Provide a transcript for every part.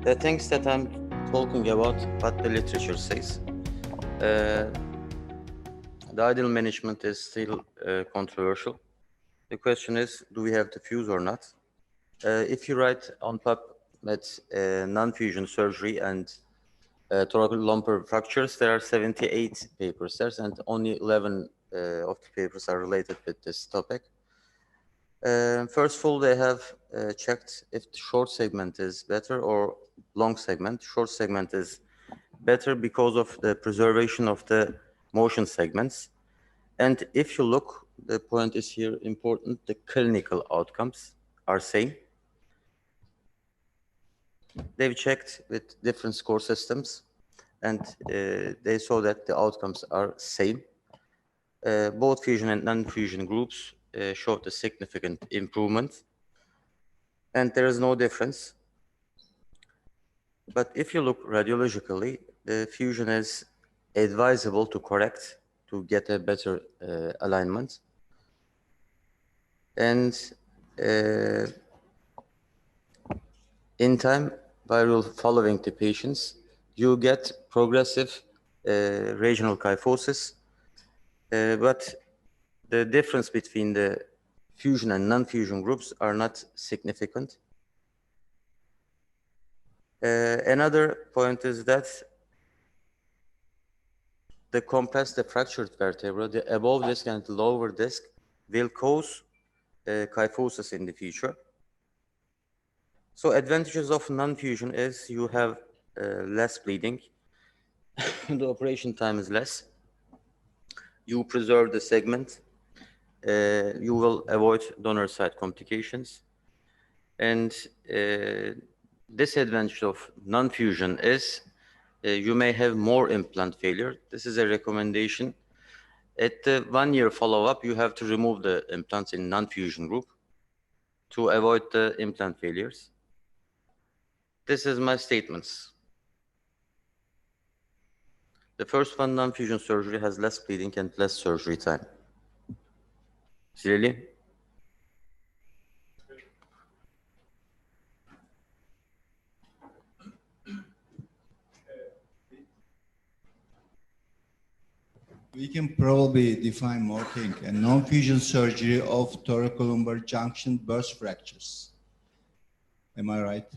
The things that I'm talking about, what the literature says. The ideal management is still controversial. The question is, do we have to fuse or not? If you write on PubMed non-fusion surgery and thoracolumbar fractures, there are 78 papers there, and only 11 of the papers are related with this topic. First of all, they have checked if the short segment is better or long segment. Short segment is better because of the preservation of the motion segments. And if you look, the point is here important, the clinical outcomes are same. They've checked with different score systems, and they saw that the outcomes are same. Both fusion and non-fusion groups showed a significant improvement, and there is no difference. But if you look radiologically, the fusion is advisable to correct to get a better alignment. And in time, while following the patients, you get progressive regional kyphosis, but the difference between the fusion and non-fusion groups are not significant. Another point is that the compressed, the fractured vertebra, the above disc and the lower disc will cause kyphosis in the future. So advantages of non-fusion is you have less bleeding, the operation time is less, you preserve the segment, you will avoid donor side complications, and disadvantage of non-fusion is you may have more implant failure. This is a recommendation. At the 1 year follow-up, you have to remove the implants in non-fusion group to avoid the implant failures. This is my statements. The first one, non-fusion surgery has less bleeding and less surgery time. Clearly? We can probably define more thing. A non-fusion surgery of thoracolumbar junction burst fractures. Am I right?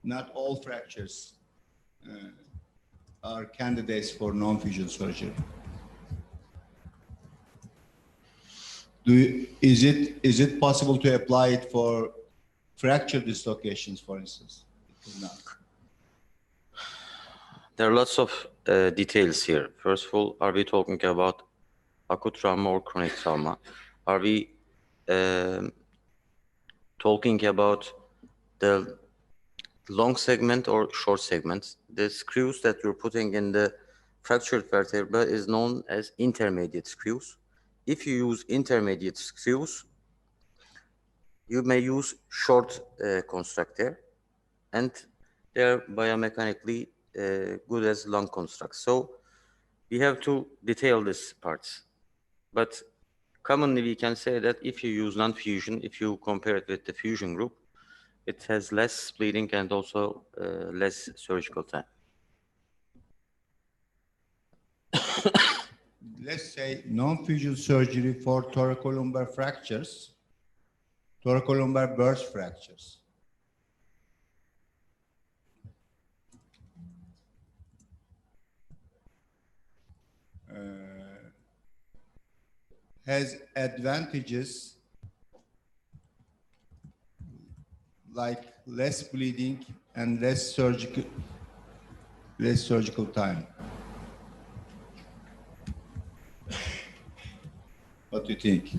Not all fractures are candidates for non-fusion surgery. Is it possible to apply it for fracture dislocations, for instance? No. There are lots of details here. First of all, are we talking about acute trauma or chronic trauma? Are we talking about the long segment or short segment? The screws that you're putting in the fractured vertebra is known as intermediate screws. If you use intermediate screws, you may use short construct there, and they're biomechanically good as long constructs. So we have to detail this parts. But commonly we can say that if you use non-fusion, if you compare it with the fusion group, it has less bleeding and also less surgical time. Let's say non-fusion surgery for thoracolumbar fractures, thoracolumbar burst fractures. Has advantages like less bleeding and less surgical time. What do you think?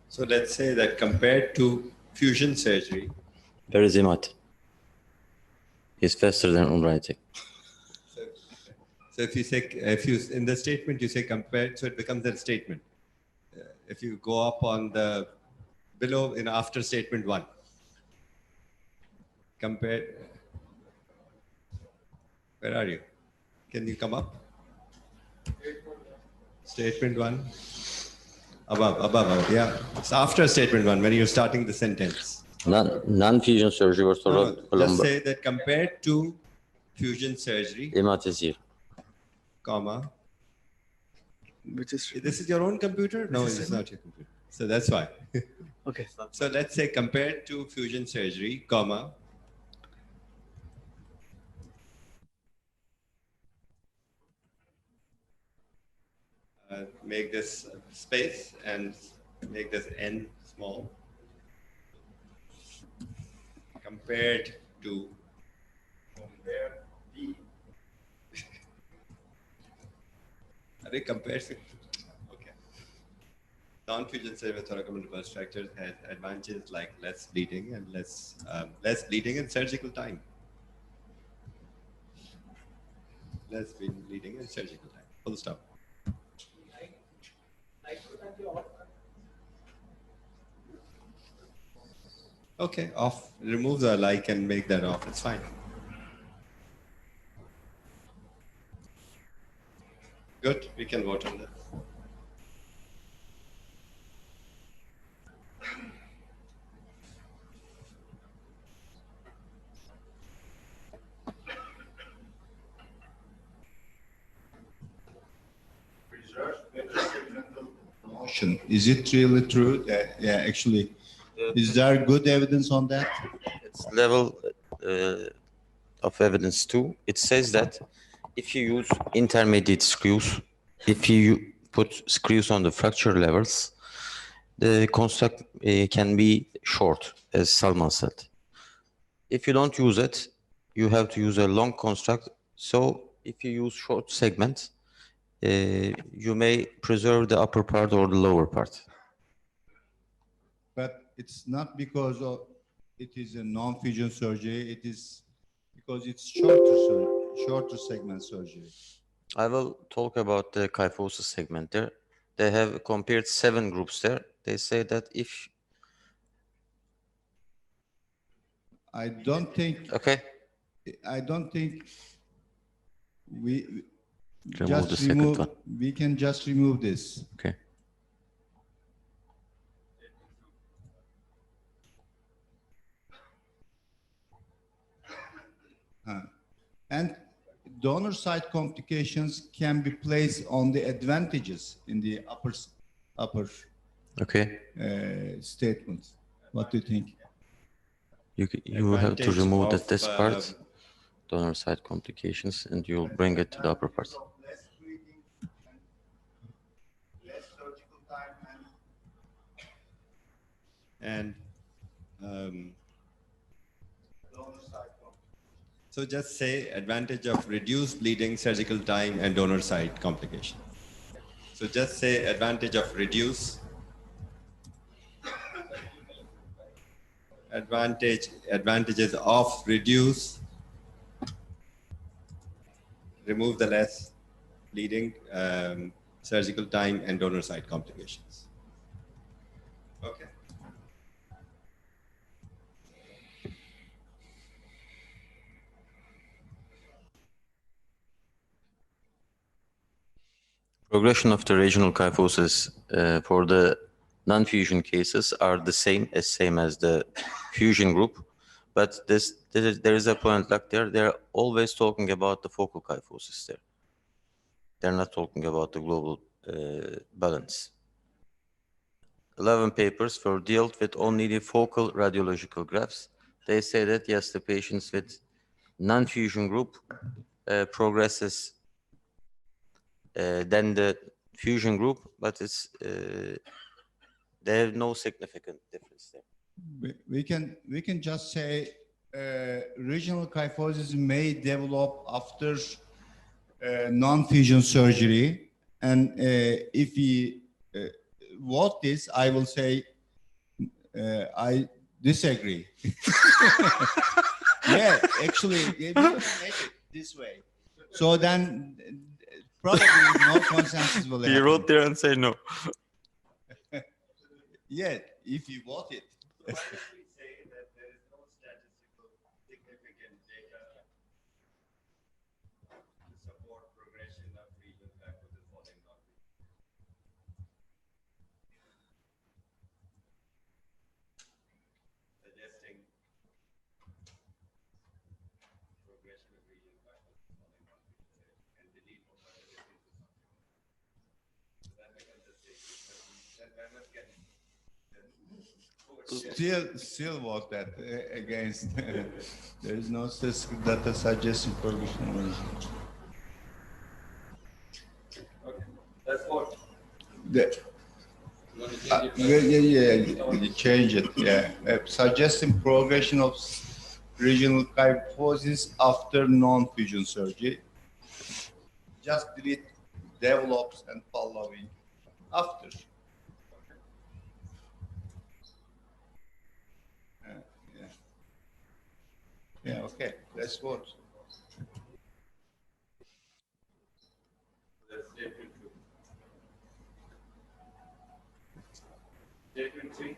So let's say that compared to fusion surgery. Where is Imad? He's faster than on writing. So if you say, in the statement you say compared, so it becomes a statement. If you go up on the below in after statement 1. compared. Where are you? Can you come up? Statement 1. Above, yeah. It's after statement 1 when you're starting the sentence. Non-fusion surgery was Just say that compared to fusion surgery, comma. Which is This is your own computer? No, it's not your computer. So that's why. okay. So let's say compared to fusion surgery, comma. Make this space and make this n small. Compared to Are they compared? Okay. Non-fusion surgery with thoracoabdominal burst fractures has advantages like less bleeding and less bleeding and surgical time. Less bleeding and surgical time. Full stop. Okay, off. Remove the like and make that off. It's fine. Good. We can vote on that. Motion. Is it really true? Yeah, actually, is there good evidence on that? It's level of evidence 2. It says that if you use intermediate screws, if you put screws on the fracture levels, the construct can be short, as Salman said. If you don't use it, you have to use a long construct. So if you use short segments, you may preserve the upper part or the lower part. But it's not because it is a non-fusion surgery. It is because it's shorter segment surgery. I will talk about the kyphosis segment there. They have compared 7 groups there. They say that if... I don't think... Okay. I don't think we Remove the second one. We can just remove this. Okay. And donor side complications can be placed on the advantages in the upper Okay. statement. What do you think? You have to remove this part, donor side complications, and you'll bring it to the upper part. Less bleeding and less surgical time and donor side complications. so just say advantage of reduced bleeding, surgical time, and donor side complications. So just say advantage of advantages of reduce, remove the less bleeding, surgical time, and donor side complications. Okay. Progression of the regional kyphosis for the non-fusion cases are the same as the fusion group, but there is a point like they're always talking about the focal kyphosis there. They're not talking about the global balance. 11 papers were dealt with only the focal radiological graphs. They say that yes, the patients with non-fusion group progresses than the fusion group, but it's they have no significant difference there. We can just say regional kyphosis may develop after non-fusion surgery, and if we vote this, I will say I disagree. Yeah, actually, we can make it this way. So then, probably no consensus will happen. You wrote there and say no. Yeah, if you vote it. Why don't we say that there is no statistical Still vote that against. There is no such data suggesting progression. That's what. You change it. Yeah, suggesting progression of regional kyphosis after non-fusion surgery. Just delete develops and following after. Yeah, okay, let's vote. That's statement 2. Statement 3.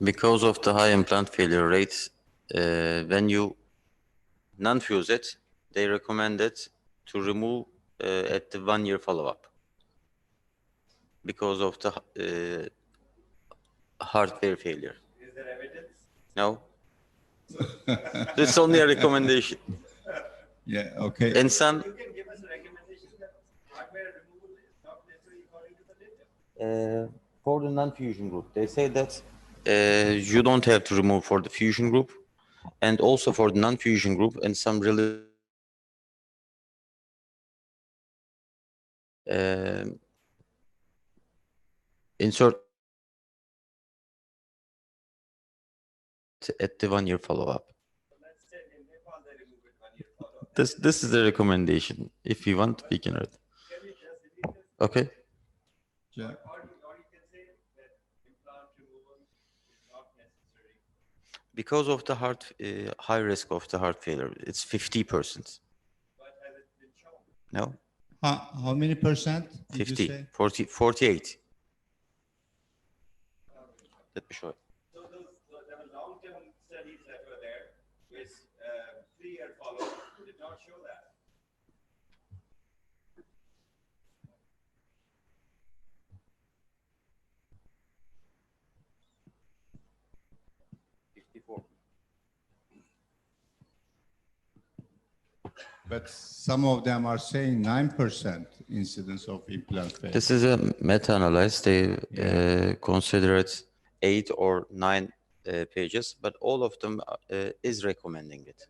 Because of the high implant failure rates, when you non-fuse it, they recommended to remove at the 1-year follow-up because of the hardware failure. Is there evidence? No? It's only a recommendation. Yeah, okay. And some, You can give us a recommendation that hardware removal is not necessarily according to the data. for the non-fusion group, they say that you don't have to remove for the fusion group, and also for the non-fusion group, and some really insert at the 1-year follow-up. Let's say in Nepal they remove it 1 year follow-up. This is the recommendation. If you want, we can read. Can we just delete this? Okay. Yeah. Or you can say that implant removal is not necessary. Because of the high risk of the heart failure, it's 50%. But has it been shown? No, How many percent did you 50, say? 40, 48. Let me show it. So there were long-term studies that were there with 3-year follow-up did not show that. But some of them are saying 9% incidence of implant failure. This is a meta-analysis. They consider it 8 or 9 pages, but all of them is recommending it.